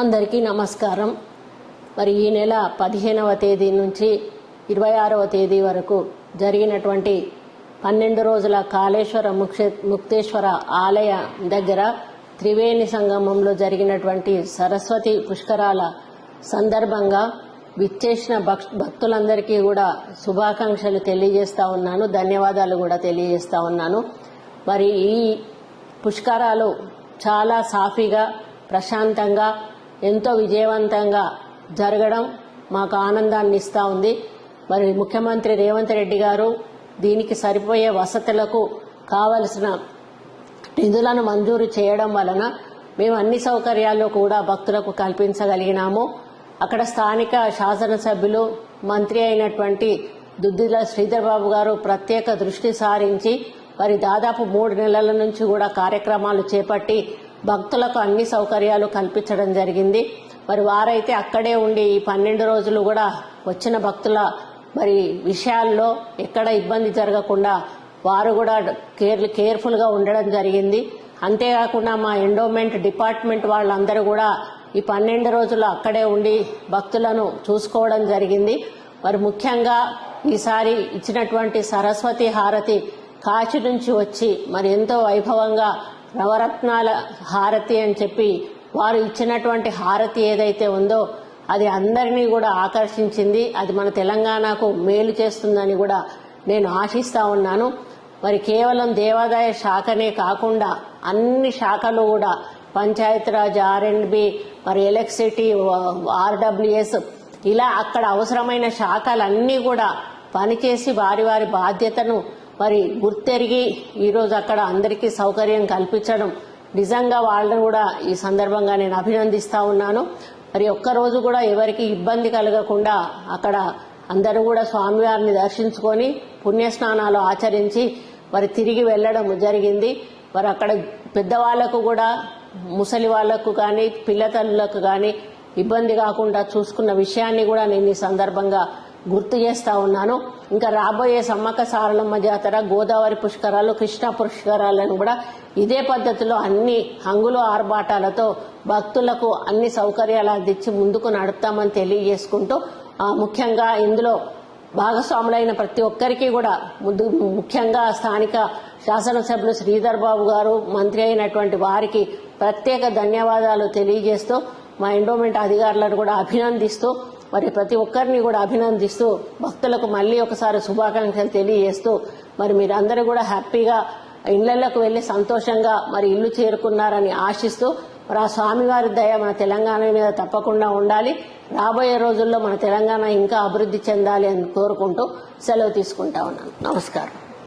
అందరికీ నమస్కారం. మరి ఈ నెల 15వ తేదీ నుంచి 26వ తేదీ వరకు జరిగినటువంటి 12 రోజుల కాళేశ్వర ముక్తేశ్వర ఆలయ దగ్గర త్రివేణి సంగమంలో జరిగినటువంటి సరస్వతి పుష్కరాల సందర్భంగా విచ్చేసిన భక్తులందరికీ కూడా శుభాకాంక్షలు తెలియజేస్తా ఉన్నాను, ధన్యవాదాలు కూడా తెలియజేస్తా ఉన్నాను. మరి ఈ పుష్కరాలు చాలా సాఫీగా ప్రశాంతంగా ఎంతో విజయవంతంగా జరగడం మాకు ఆనందాన్ని ఇస్తూ ఉంది. మరి ముఖ్యమంత్రి రేవంత్ రెడ్డి గారు దీనికి సరిపోయే వసతులకు కావలసిన నిధులను మంజూరు చేయడం వలన మేము అన్ని సౌకర్యాలు కూడా భక్తులకు కల్పించగలిగినాము. అక్కడ స్థానిక శాసనసభ్యులు మంత్రి అయినటువంటి దుద్దిల శ్రీధర్ బాబు గారు ప్రత్యేక దృష్టి సారించి మరి దాదాపు 3 నెలల నుంచి కూడా కార్యక్రమాలు చేపట్టి భక్తులకు అన్ని సౌకర్యాలు కల్పించడం జరిగింది. మరి వారైతే అక్కడే ఉండి ఈ 12 రోజులు కూడా వచ్చిన భక్తుల మరి విషయాల్లో ఎక్కడ ఇబ్బంది జరగకుండా వారు కూడా కేర్ఫుల్గా ఉండడం జరిగింది. అంతేకాకుండా మా ఎండోమెంట్ డిపార్ట్మెంట్ వాళ్ళందరూ కూడా ఈ 12 రోజులు అక్కడే ఉండి భక్తులను చూసుకోవడం జరిగింది. మరి ముఖ్యంగా ఈసారి ఇచ్చినటువంటి సరస్వతి హారతి కాశీ నుంచి వచ్చి మరి ఎంతో వైభవంగా నవరత్నాల హారతి అని చెప్పి వారు ఇచ్చినటువంటి హారతి ఏదైతే ఉందో అది అందరినీ కూడా ఆకర్షించింది. అది మన తెలంగాణకు మేలు చేస్తుందని కూడా నేను ఆశిస్తా ఉన్నాను. మరి కేవలం దేవాదాయ శాఖనే కాకుండా అన్ని శాఖలు కూడా పంచాయతీరాజ్, R&B, మరి ఎలక్ట్రిసిటీ, RWS ఇలా అక్కడ అవసరమైన శాఖలన్నీ కూడా పనిచేసి వారి వారి బాధ్యతను మరి గుర్తెరిగి ఈరోజు అక్కడ అందరికీ సౌకర్యం కల్పించడం నిజంగా వాళ్ళని కూడా ఈ సందర్భంగా నేను అభినందిస్తా ఉన్నాను. మరి ఒక్కరోజు కూడా ఎవరికి ఇబ్బంది కలగకుండా అక్కడ అందరూ కూడా స్వామివారిని దర్శించుకొని పుణ్యస్నానాలు ఆచరించి మరి తిరిగి వెళ్లడం జరిగింది. మరి అక్కడ పెద్దవాళ్లకు కూడా ముసలి వాళ్లకు కానీ పిల్లతల్లులకు కానీ ఇబ్బంది కాకుండా చూసుకున్న విషయాన్ని కూడా నేను ఈ సందర్భంగా గుర్తు చేస్తా ఉన్నాను. ఇంకా రాబోయే సమ్మక్క సారలమ్మ జాతర, గోదావరి పుష్కరాలు, కృష్ణా పుష్కరాలను కూడా ఇదే పద్ధతిలో అన్ని హంగులు ఆర్భాటాలతో భక్తులకు అన్ని సౌకర్యాలు అందించి ముందుకు నడుపుతామని తెలియజేసుకుంటూ ముఖ్యంగా ఇందులో భాగస్వాములైన ప్రతి ఒక్కరికి కూడా ముఖ్యంగా స్థానిక శాసనసభ్యులు శ్రీధర్ బాబు గారు, మంత్రి అయినటువంటి వారికి ప్రత్యేక ధన్యవాదాలు తెలియజేస్తూ మా ఎండోమెంట్ అధికారులను కూడా అభినందిస్తూ మరి ప్రతి ఒక్కరిని కూడా అభినందిస్తూ భక్తులకు మళ్ళీ ఒకసారి శుభాకాంక్షలు తెలియజేస్తూ మరి మీరందరూ కూడా హ్యాపీగా ఇళ్లకు వెళ్లి సంతోషంగా మరి ఇల్లు చేరుకున్నారని ఆశిస్తూ మరి ఆ స్వామివారి దయ మన తెలంగాణ మీద తప్పకుండా ఉండాలి. రాబోయే రోజుల్లో మన తెలంగాణ ఇంకా అభివృద్ధి చెందాలి అని కోరుకుంటూ సెలవు తీసుకుంటా ఉన్నాను. నమస్కారం.